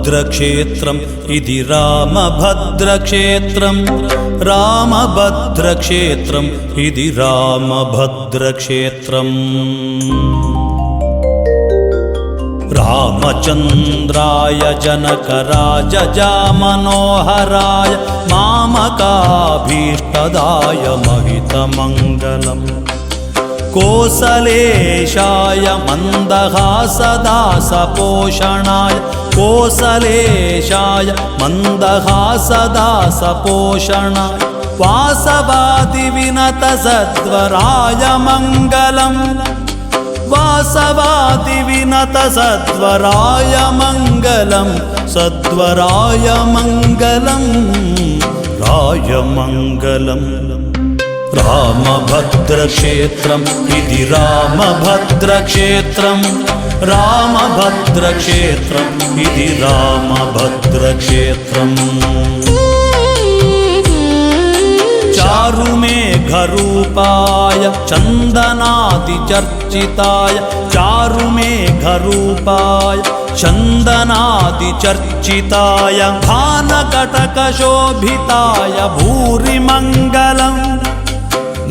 రామభద్రక్షేత్రం ఇది రామభద్రక్షేత్రం రామభద్రక్షేత్రం ఇది రామభద్రక్షేత్రం రామచంద్రాయ జనకరాజామనోహరాయ మామకాభీష్టదాయ మహితమంగళం కోసలేశాయ మందహాసదాసపోషణాయ కోసలేశాయ మందహాసదాసపోషణాయ వాసవాది వినత సద్వరాయ మంగళం వాసవాది వినత సద్వరాయ మంగళం సద్వరాయ మంగళం రాయ మంగళం రామభద్రక్షేత్రం ఇది రామభద్రక్షేత్రం రామభద్రక్షేత్రం ఇది రామభద్రక్షేత్రం చారుమేఘరూపాయ చందనాదిచర్చితాయ చారుమేఘరూపాయ చందనాదిచర్చితాయ భానకటకశోభితాయ భూరిమంగళం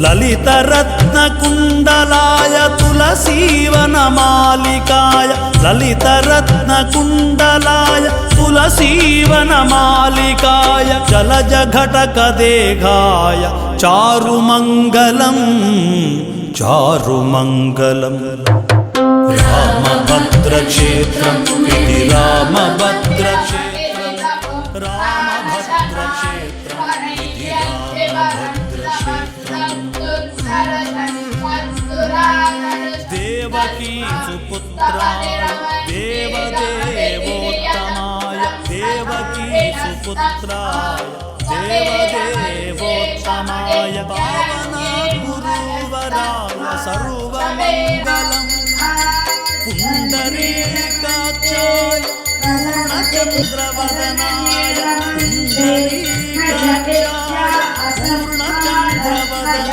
లలితరత్నకుండలాయ తులసీవనమాలికాయ లలితరత్నకుండలాయ తులసీవనమాలికాయ జలజఘటకదేహాయ చారుమంగళం చారుమంగళం రామభద్రక్షేత్రం ఇది రామభద్రక్షేత్రం రామభద్రక్షేత్రం ఇది రామభద్రక్షేత్రం దేవకీ సుపుత్రాయ దేవదేవోత్తమాయ దేవకీ సుపుత్రాయ దేవదేవోత్తమాయ పావనగురువరాయ సర్వమంగళం పుండరీకాక్షాయ పూర్ణచంద్రవదనాయ పుండరీకాక్షాయ పూర్ణచంద్రవదనాయ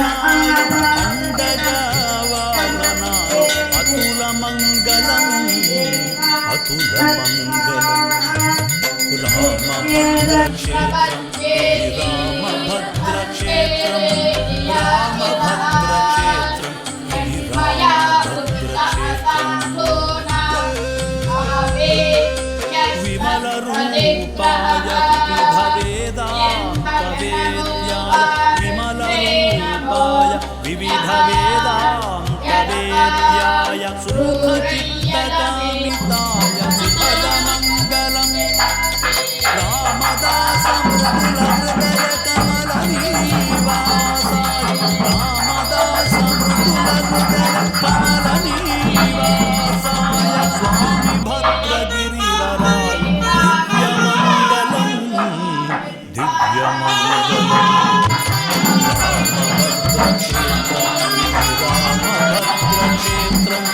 అండజవాహనాయ అతులమంగళం అతులమంగళం రామభద్రక్షేత్రం రామభద్రక్షేత్రం రామభద్రక్షేత్రం విమలరూపాయ వివిధవేదాంతవేద్యాయ సుఖచిత్తకామితాయ సుపదమంగళం రామదాసమృదులహృదయకమలనీవాసాయ రామదాసమృదులహృదయకమలనీవాసాయ స్వామి భద్రగిరివరాయ దివ్యమంగళం రామభద్రక్షేత్రం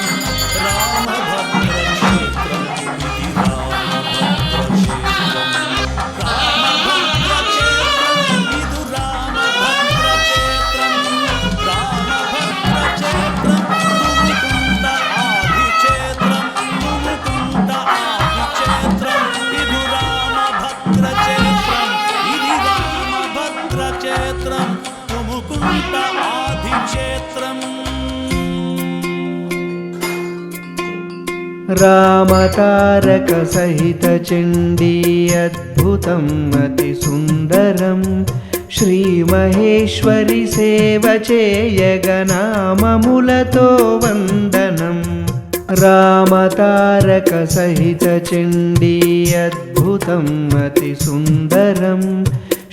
రామభద్రక్షేత్రం ఇది రామభద్రక్షేత్రం రామభద్రక్షేత్రం ఇది రామభద్రక్షేత్రం రామభద్రక్షేత్రం ముముకుంట ఆదిక్షేత్రం ముముకుంట ఆదిక్షేత్రం ఇది రామభద్రక్షేత్రం ఇది రామభద్రక్షేత్రం ముముకుంట ఆదిక్షేత్రం రామతారక సహిత చండీ అద్భుతం అతి సుందరం శ్రీ మహేశ్వరి సేవ చేయగనామములతో వందనం రామతారక సహిత చండీ అద్భుతం అతి సుందరం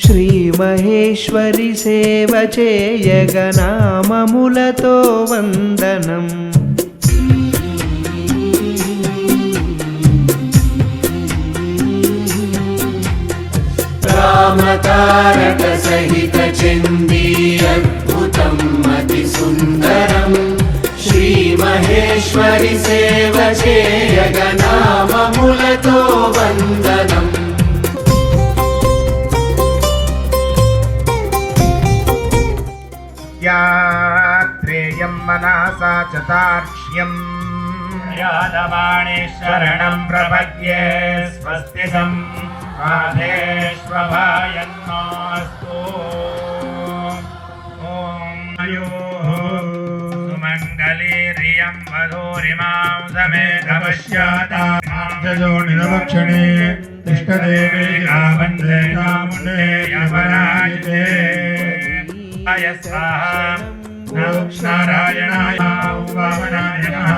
శ్రీ మహేశ్వరి సేవ చేయగనామములతో వందనం రామతారక సహిత చండీ అద్భుతం అతి సుందరం శ్రీ మహేశ్వరి సేవ చేయగనామములతో వందనం యాత్రేయం మనసా చతార్క్ష్యం यादवाणी शरणं प्रपद्ये स्वस्तिकं राधेष्वभायन्मास्तु ॐ सुमङ्गलीर्यं वधूरिमां समेतपश्याताजो निरवक्षणे इष्टदेवे वन्दे चामुण्डे यमराजिते आय स्वाहा नारायणाय वामनाय नमः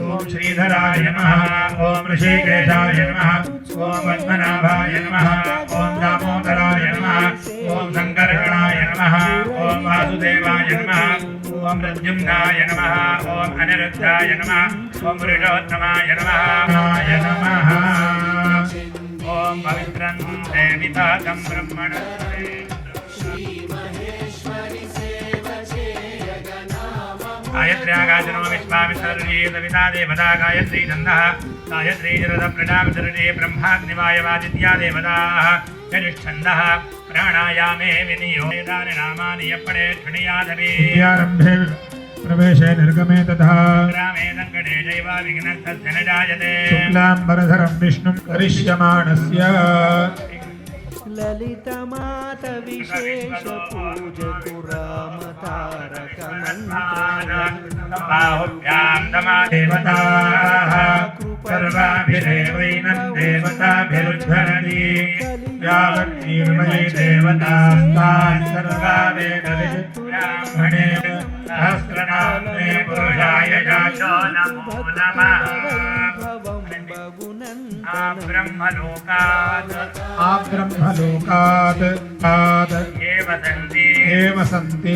ॐ श्रीधराय नमः ॐ ऋषिकेशाय नमः ॐ पद्मनाभाय नमः ॐ दामोदराय नमः ॐ शङ्करगणाय नमः ॐ वासुदेवाय नमः ॐ प्रद्युम्नाय नमः ॐ अनिरुद्धाय नमः ॐ पुरुषोत्तमाय नमः ॐ पवित्रं देविताकं ब्रह्मणस्ते गायत्र्यागाजनो विश्वामित्रर्ये सविता देवता गायत्री छन्दः गायत्री जरद प्रजापतिर्ये ब्रह्माग्निवायवादित्या देवताः यजुच्छन्दः प्राणायामे विनियोगानि नामानि यप्पणे शृणुयादपि आरम्भे प्रवेशे निर्गमे तथा ग्रामे सङ्कटे चैव विघ्नस्तस्य न जायते शुक्लाम्बरधरं विष्णुं करिष्यमाणस्य ललितमात विशेष पूजतु राम तारक मंत्र बाहुभ्यां नमा देवताः सर्वाभिरेवैनं देवताभिरुद्धरति यावन्निर्मयी देवतास्तान् सर्वा वेदविद्ब्राह्मणे सहस्रनाम्ने पुरुषाय जातो नमो नमः ब्रह्मलोकात् ये वसन्ति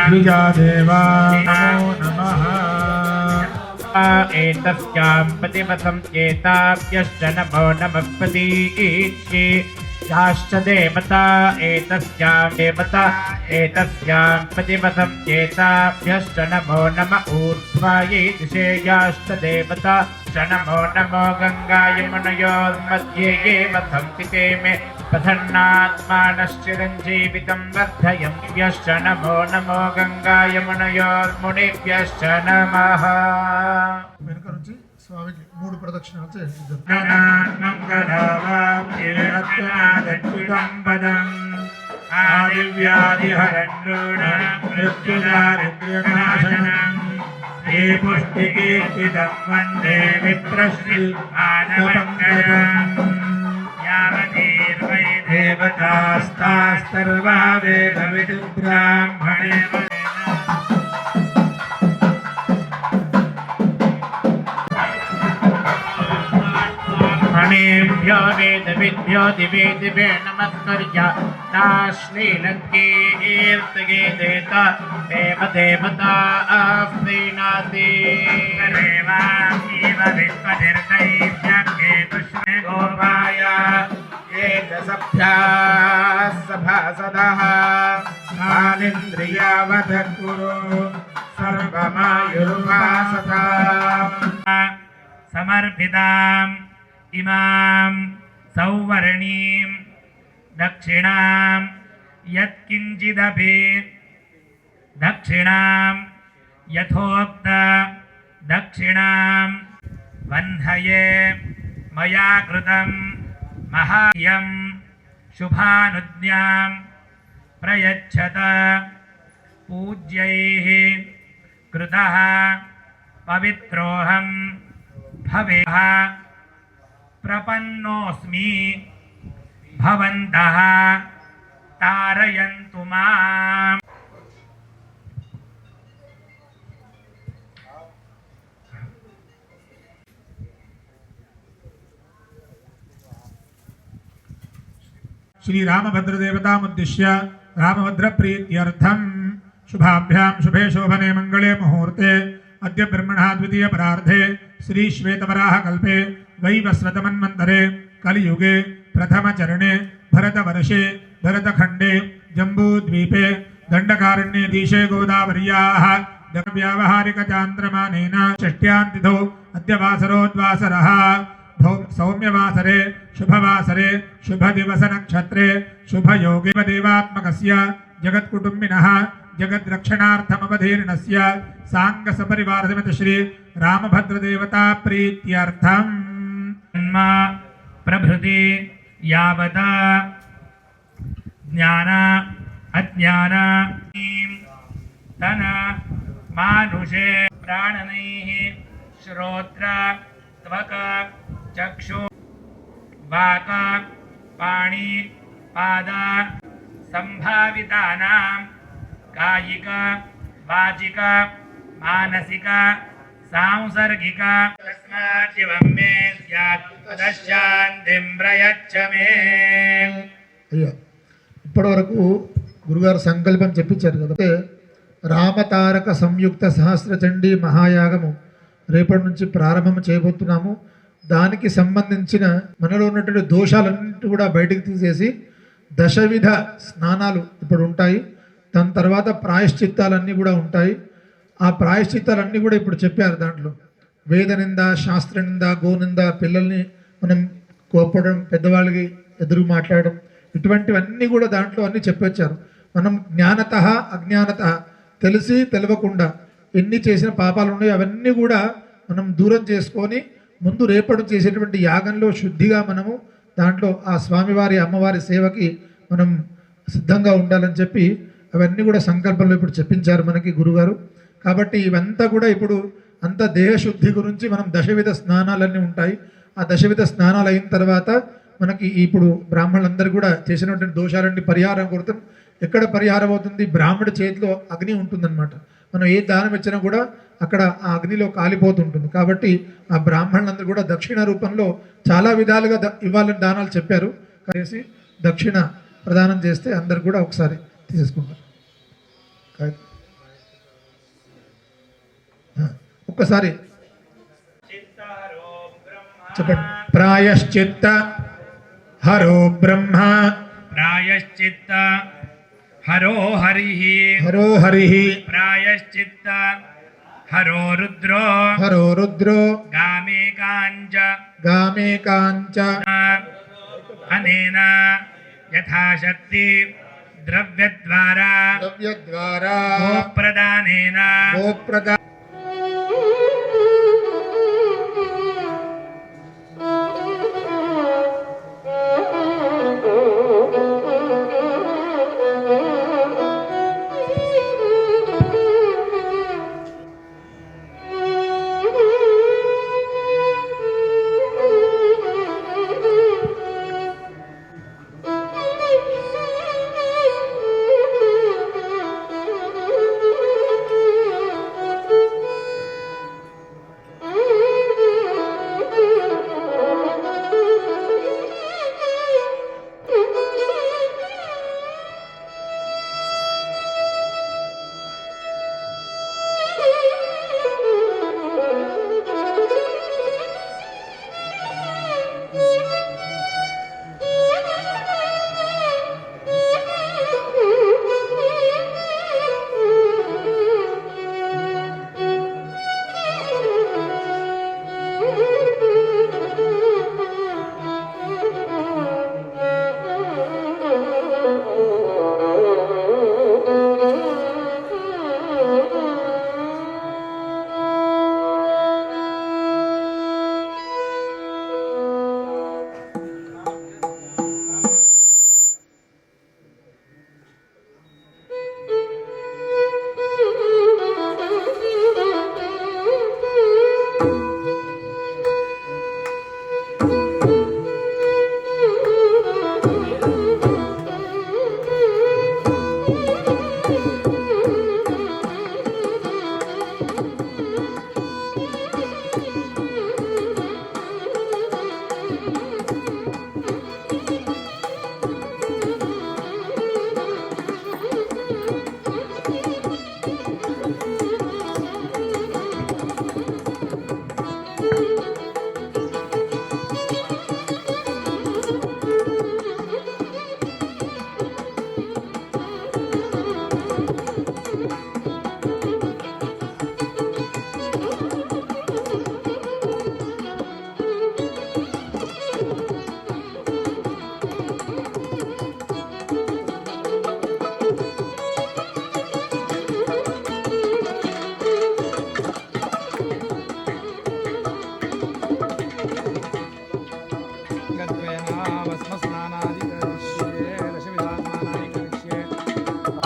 द्विजादेवा नमो नमः एतस्यां प्रतिपथं चेताभ्यश्च नमो नमः प्रतीच्ये याश्च देवता एतस्यां प्रतिपथं चेताभ्यश्च नमो नम ऊर्ध्वायै दिशे याश्च देवता च नमो नमो गङ्गा यमुनयोर्मध्ये ये वसन्ति ते मे पठन्नात्मानश्चिरञ्जीवितं वर्धयन्त्यश्च नमो नमो गङ्गा यमुनयोर्मुनिभ्यश्च नमः వెనుక నుంచి స్వామికి 3 ప్రదక్షిణాలు చేయించారు आदिव्याधिहरण्योणमृत्युदारिद्र्यनाशनम् हे पुष्टिकीर्तितं वन्दे मित्रश्री आनमङ्गलम् यावतीर्वै देवतास्तास्तर्वा वेदविदुब्राह्मणे मणिभ्यो वेदविद्भ्यो दिवे दिवे नमस्कृत्य नाश्लीलङ्कीर्तये देता देवदेवता प्रीणाति देवामीव विश्वनिर्दैव्यज्ञे पुष्णे गोपाय एकदसभ्याः सभासदः कालिन्द्रियावध कुरु सर्वमायुर्वासताम् समर्पिताम् इमां सौवर्णीं दक्षिणां यत्किञ्चिदपि दक्षिणां यथोक्त दक्षिणां बन्धये मया कृतं महायं शुभानुज्ञां प्रयच्छत पूज्यैः कृतः पवित्रोऽहं भवेः प्रपन्नोऽस्मि भवन्तः तारयन्तु माम् श्रीरामभद्रदेवतामुद्दिश्य रामभद्रप्रीत्यर्थं शुभाभ्यां शुभे शोभने मंगले मुहूर्ते अद्य ब्रह्मणः द्वितीय परार्धे श्री श्वेतवराहकल्पे वैवस्वतमन्वन्तरे कलियुगे प्रथमचरणे भरतवर्षे भरतखण्डे जम्बूद्वीपे दण्डकारण्ये दिशे गोदावर्याः व्यावहारिकचान्द्रमानेन षष्ट्यान्तिथौ अद्य वासरोद्वासरः सौम्यवासरे शुभवासरे शुभदिवसनक्षत्रे शुभयोगे देवात्मकस्य जगत्कुटुम्बिनः जगद्रक्षणार्थमवधीर्णस्य सांगसपरिवारसमेत श्री रामभद्रदेवता प्रीत्यर्थं जन्म प्रभृति यावता ज्ञान अज्ञान तन मानुषे प्राणनैः श्रोत्र त्वक चक्षु वाक पाणि पाद संभावितानां कायिक वाचिक मानसिक सांसर्गिक तस्माद्दिवं मे स्यात् तदशान्तिं प्रयच्छ मे। అయ్యా ఇప్పటి వరకు గురుగారు సంకల్పం చెప్పించారు కదా, రామతారక సంయుక్త సహస్రచండీ మహాయాగము రేపటి నుంచి ప్రారంభం చేయబోతున్నాము. దానికి సంబంధించిన మనలో ఉన్నటువంటి దోషాలన్నింటి కూడా బయటకు తీసేసి దశవిధ స్నానాలు ఇప్పుడు ఉంటాయి. దాని తర్వాత ప్రాయశ్చిత్తాలన్నీ కూడా ఉంటాయి. ఆ ప్రాయశ్చిత్తాలన్నీ కూడా ఇప్పుడు చెప్పారు. దాంట్లో వేదనింద, శాస్త్రనింద, గోనింద, పిల్లల్ని మనం కోపడం, పెద్దవాళ్ళకి ఎదురు మాట్లాడడం, ఇటువంటివన్నీ కూడా దాంట్లో అన్నీ చెప్పొచ్చారు. మనం జ్ఞానత అజ్ఞానత, తెలిసి తెలియకుండా ఎన్ని చేసిన పాపాలు ఉన్నాయో అవన్నీ కూడా మనం దూరం చేసుకొని ముందు రేపటి చేసేటువంటి యాగంలో శుద్ధిగా మనము దాంట్లో ఆ స్వామివారి అమ్మవారి సేవకి మనం సిద్ధంగా ఉండాలని చెప్పి అవన్నీ కూడా సంకల్పంలో ఇప్పుడు చెప్పించారు మనకి గురుగారు. కాబట్టి ఇవంతా కూడా ఇప్పుడు అంత దేహశుద్ధి గురించి మనం దశవిధ స్నానాలన్నీ ఉంటాయి. ఆ దశవిధ స్నానాలు అయిన తర్వాత మనకి ఇప్పుడు బ్రాహ్మణులందరూ కూడా చేసినటువంటి దోషాలన్నీ పరిహారం కొరతం. ఎక్కడ పరిహారం అవుతుంది? బ్రాహ్మడి చేతిలో అగ్ని ఉంటుందన్నమాట. మనం ఏ దానం ఇచ్చినా కూడా అక్కడ ఆ అగ్నిలో కాలిపోతుంటుంది. కాబట్టి ఆ బ్రాహ్మణులందరూ కూడా దక్షిణ రూపంలో చాలా విధాలుగా ఇవ్వాలని దానాలు చెప్పారు. కలిసి దక్షిణ ప్రదానం చేస్తే అందరు కూడా ఒకసారి తీసేసుకుంటారు. ఒక్కసారి చెప్పండి. ప్రాయశ్చిత్త హరో బ్రహ్మ, प्रायश्चित्त हरो हरिः, హరో హరి, प्रायश्चित्त हरो रुद्रो, హరో రుద్రో, गामे काञ्च గామే కాంచ, अनेन यथाशक्ति द्रव्यद्वारा ద్రవ్యద్వారా, गोप्रदानेन గోప్రదా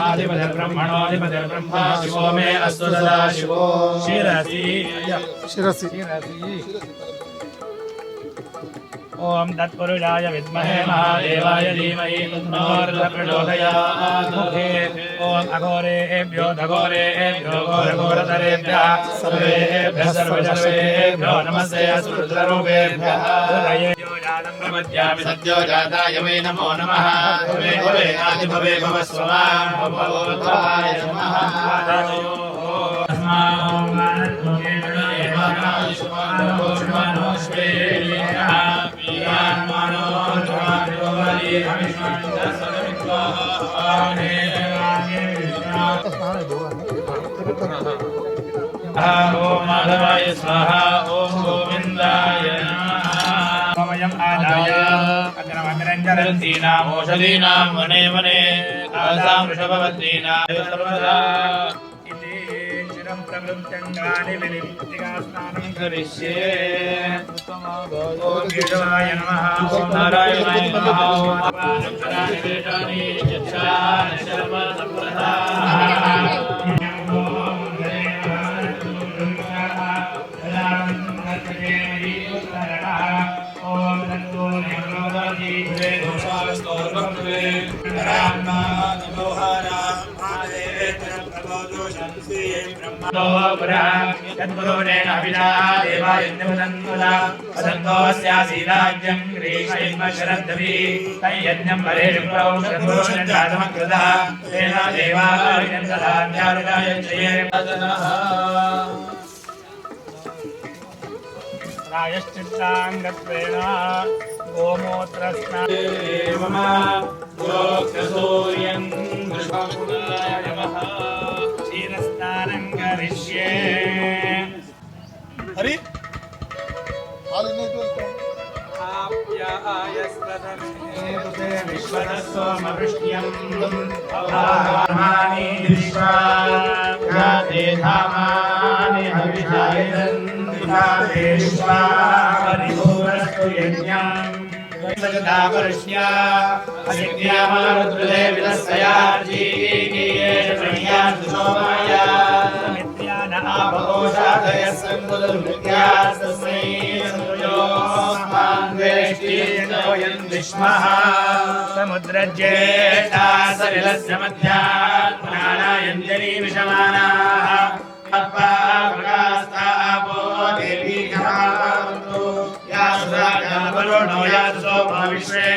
ब्रह्मणोऽधिपतिर्ब्रह्मा शिवो मे अस्तु सदा शिवो शिरसि ओम तत्पुरुषाय विद्महे महादेवाय धीमहि तन्नो प्रचोदयात् ओम अघोरेभ्यो घोरेभ्यो घोरघोरतरेभ्यः सर्वेभ्यः सर्वजर्वेभ्यो नमस्ते असुरुद्ररूपेभ्यः सद्यो जाताय वै नमो नमः भवे भवेनादि भवे भवस्वमां भवोद्भवाय नमः ओम माधवाय स्वाहा ओम गोविंदाय नमः वयम् आदाय अग्रमग्रञ्जरन्तीनाम् ओषधीनां वने वने आसां वृषभवतीनां सर्वदा इति चिरं प्रवृत्तङ्गानि विनिर्मुक्तिकास्नानं करिष्ये ओम केशवाय नमः ओम नारायणाय नमः ओम पादुकानि वेदानि यच्छानि शर्म संप्रदा प्रायश्चित्ताङ्गत्वेन गोमूत्रस्नानम् गोक्षसूर्यं वृषभाय नमः क्षीरस्नानं करिष्ये हरि विश्वदस्वमवृष्ट्यं अवधामानि दृष्ट्वा याते धामानि हविषायन्ति विश्वा परिभूरस्तु यज्ञम् सजदापरश्या असिद्ध्यामारुद्रदे विलस्सयार्जीकीये प्रणियास्तु सोमाया समित्र्यान आपकोशादयः सङ्कुलदुर्विद्यास्तस्मै सन्द्रयोस्मान्वेष्टियन् विश्मः समुद्रज्येष्टा सलिलस्य मध्यात् पुराणायञ्जली विषमानाः प्रकास्तापो देवी घावन्तु यासुराजावरुणो यासोमा विश्वे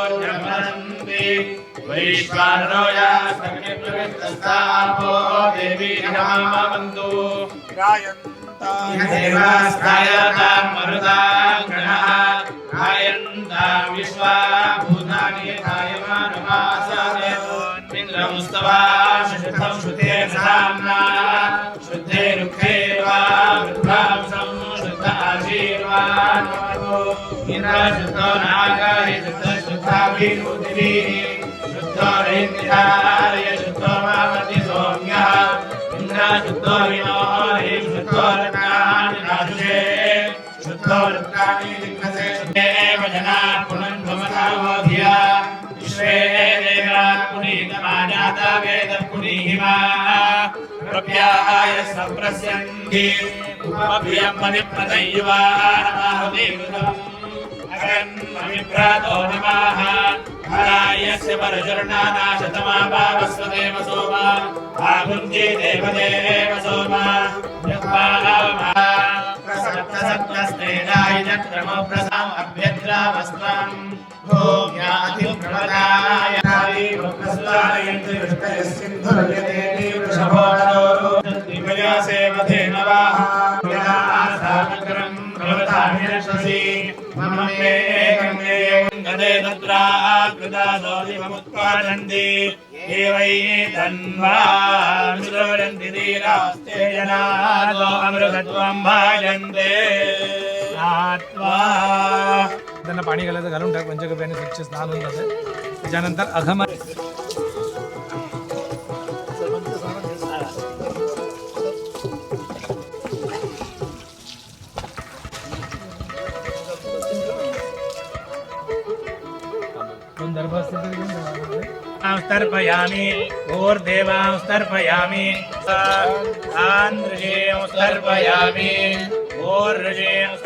देवायासोर्जमनन्ति वैश्वानरो यास्तग्निप्रविष्टस्तापो देवी घावन्तु देवास्तायतां मरुतां गणः गायन्तां विश्वा भूतानि यथायमानमासादे इन्द्रमुस्तवा शुद्धं शुद्धे साम्ना शुद्धे रुखे वा वृद्धांसं शुद्ध आशीर्वादो इन्द्र शुद्धो नागाय शुद्ध शुद्धाभिभूतिभिः शुद्धो रैन्द्रियार्य शुद्धो मामति सौम्यः इन्द्र शुद्धो विनोहरि शुद्धो रत्नानि नाशुषे शुद्धो रत्नानि दिग्नसे शुद्धे भजनाः पुनन्भवनावोधिया विश्वे देवा पुनीतमाजाता वेदः पुनीहिमा प्रभ्याय सप्रस्यन्ति उपभ्यं मनिप्रदयुवानमाहुतिकृतम् अगन्ममिभ्रातो नमः हरायस्य परशरणानाशतमाभावस्वदेव सोमा आभुञ्जे देवदेव सोमा यत्पावमा प्रसप्तसप्तस्तेनाय चक्रमो प्रसाम् अभ्यद्रावस्त्वम् भूम्याधिप्रमदाय नारी प्रस्वारयन्ति वृष्टयस्सिन्धुर्यते वृषभोदरो दिव्या सेवते नवाः यासामग्रम् भवतान्यर्षसि मम मे गङ्गे गदे तत्रा कृता सोदिवमुत्पादन्ति ये वै तन्वानुसरन्ति धीरास्ते जनादो अमृतत्वं भाजन्ते आत्मा त्यांना पाणी घालायचं घालून टाक पंचगव्याने स्वच्छ स्नान होऊन जाते त्याच्यानंतर अघम दोन दरबार असतील तरी घेऊन जावा. तर्पयामि ऊर्देवां तर्पयामि आन्द्रजें तर्पयामि ऊर्जें